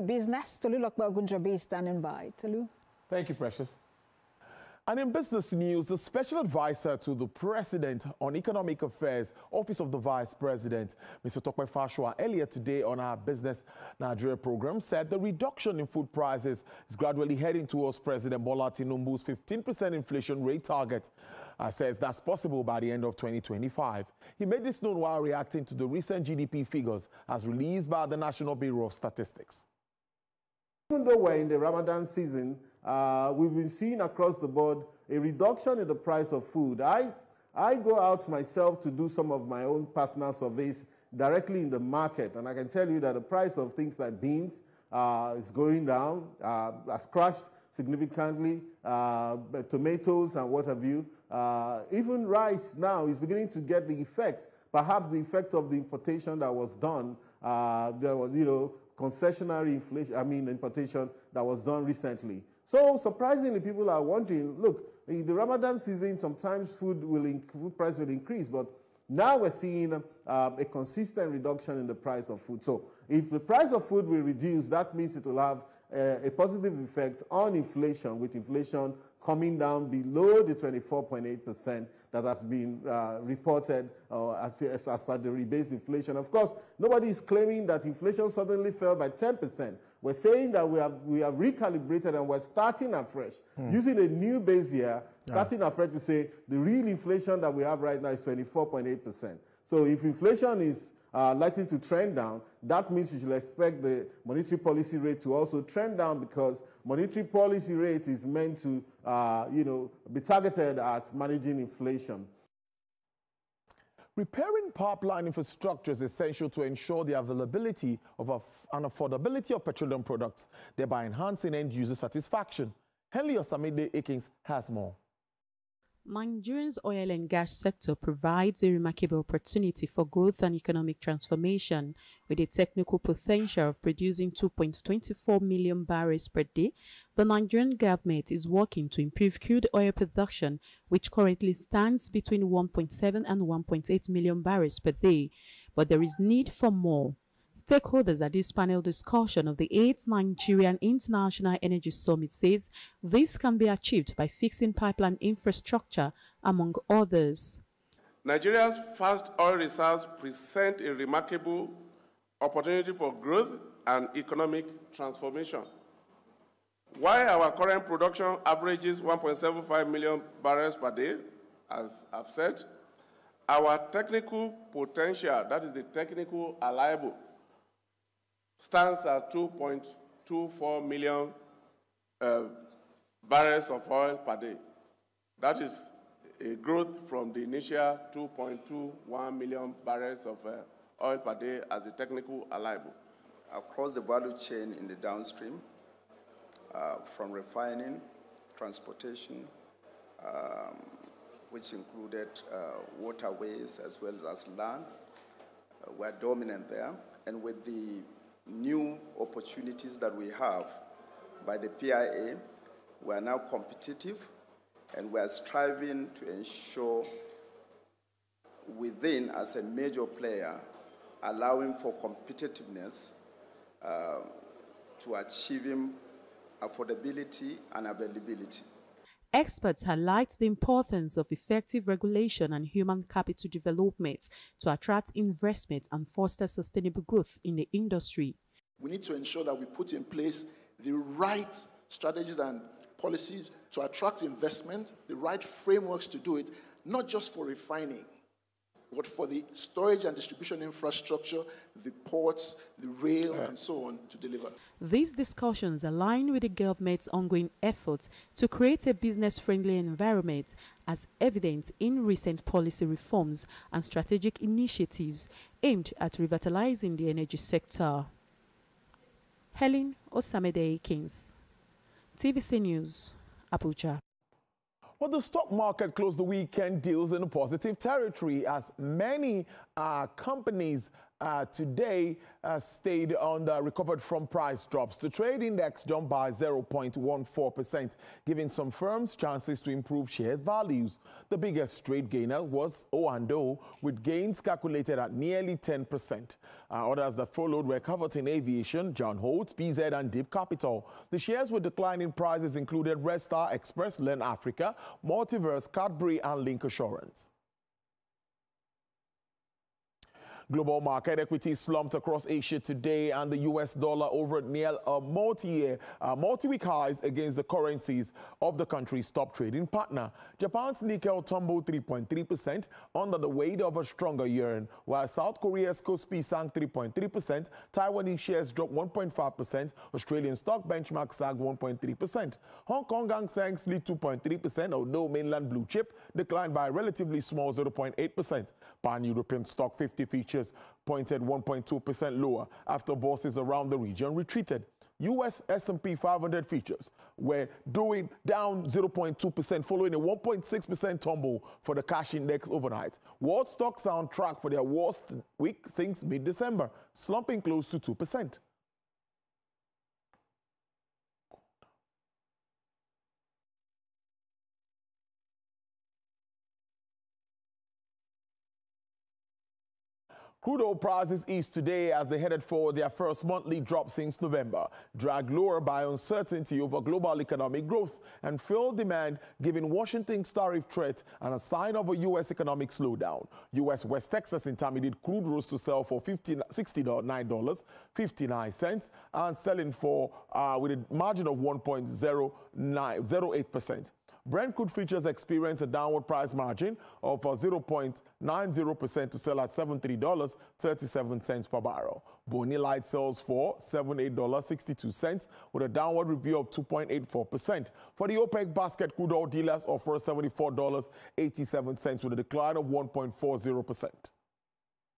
Business, Tolu Lokba standing by. Tolu. Thank you, Precious. And in business news, the special advisor to the President on Economic Affairs, Office of the Vice President, Mr. Tokwe Fashua, earlier today on our Business Nigeria program, said the reduction in food prices is gradually heading towards President Bola Tinubu's 15% inflation rate target. Says that's possible by the end of 2025. He made this known while reacting to the recent GDP figures as released by the National Bureau of Statistics. Even though we're in the Ramadan season, we've been seeing across the board a reduction in the price of food. I go out myself to do some of my own personal surveys directly in the market, and I can tell you that the price of things like beans is going down, has crashed significantly, tomatoes and what have you. Even rice now is beginning to get the effect, perhaps the effect of the importation that was done. There was, concessionary importation that was done recently. So surprisingly, people are wondering, look, in the Ramadan season, sometimes food price will increase, but now we're seeing a consistent reduction in the price of food. So if the price of food will reduce, that means it will have a positive effect on inflation, with inflation coming down below the 24.8% that has been reported as per the rebased inflation. Of course, nobody is claiming that inflation suddenly fell by 10%. We're saying that we have recalibrated and we're starting afresh, using a new base year, starting afresh to say the real inflation that we have right now is 24.8%. So if inflation is likely to trend down, that means you should expect the monetary policy rate to also trend down, because monetary policy rate is meant to, be targeted at managing inflation. Repairing pipeline infrastructure is essential to ensure the availability of and affordability of petroleum products, thereby enhancing end-user satisfaction. Henry Osamide Akins has more. Nigeria's oil and gas sector provides a remarkable opportunity for growth and economic transformation, with a technical potential of producing 2.24 million barrels per day. The Nigerian government is working to improve crude oil production, which currently stands between 1.7 and 1.8 million barrels per day. But there is need for more. Stakeholders at this panel discussion of the 8th Nigerian International Energy Summit says this can be achieved by fixing pipeline infrastructure, among others. Nigeria's vast oil reserves present a remarkable opportunity for growth and economic transformation. While our current production averages 1.75 million barrels per day, as I've said, our technical potential, that is the technical allowable, stands at 2.24 million barrels of oil per day. That is a growth from the initial 2.21 million barrels of oil per day as a technical allowable. Across the value chain in the downstream, from refining, transportation, which included waterways as well as land, we're dominant there. And with the new opportunities that we have by the PIA, we are now competitive, and we are striving to ensure within, as a major player, allowing for competitiveness to achieving affordability and availability. Experts highlight the importance of effective regulation and human capital development to attract investment and foster sustainable growth in the industry. We need to ensure that we put in place the right strategies and policies to attract investment, the right frameworks to do it, not just for refining, but for the storage and distribution infrastructure, the ports, the rail, and so on to deliver. These discussions align with the government's ongoing efforts to create a business-friendly environment, as evident in recent policy reforms and strategic initiatives aimed at revitalizing the energy sector. Helen Osamide Akins, TVC News, Abuja. Well, the stock market closed the weekend deals in a positive territory, as many companies today stayed on the recovered from price drops. The trade index jumped by 0.14%, giving some firms chances to improve shares values. The biggest trade gainer was O&O, with gains calculated at nearly 10%. Others that followed were covered in aviation, John Holtz, PZ, and Deep Capital. The shares with declining prices included Red Star, Express, Len Africa, Multiverse, Cadbury, and Link Assurance. Global market equities slumped across Asia today, and the U.S. dollar over near a multi-week highs against the currencies of the country's top trading partner. Japan's Nikkei tumbled 3.3% under the weight of a stronger yuan, while South Korea's Kospi sank 3.3%, Taiwanese shares dropped 1.5%, Australian stock benchmark sagged 1.3%. Hong Kong Hang Seng slid 2.3%, although mainland blue chip declined by a relatively small 0.8%. Pan-European stock 50 features pointed 1.2% lower after bosses around the region retreated. U.S. S&P 500 features were down 0.2% following a 1.6% tumble for the cash index overnight. World stocks are on track for their worst week since mid-December, slumping close to 2%. Crude oil prices eased today as they headed for their first monthly drop since November, dragged lower by uncertainty over global economic growth and fuel demand, given Washington's tariff threat and a sign of a U.S. economic slowdown. U.S. West Texas Intermediate crude rose to sell for $69.59 and selling for with a margin of 1.08%. Brent crude futures experienced a downward price margin of 0.90% to sell at $73.37 per barrel. Bonny Light sells for $78.62 with a downward review of 2.84%. For the OPEC basket, crude oil dealers offer $74.87 with a decline of 1.40%.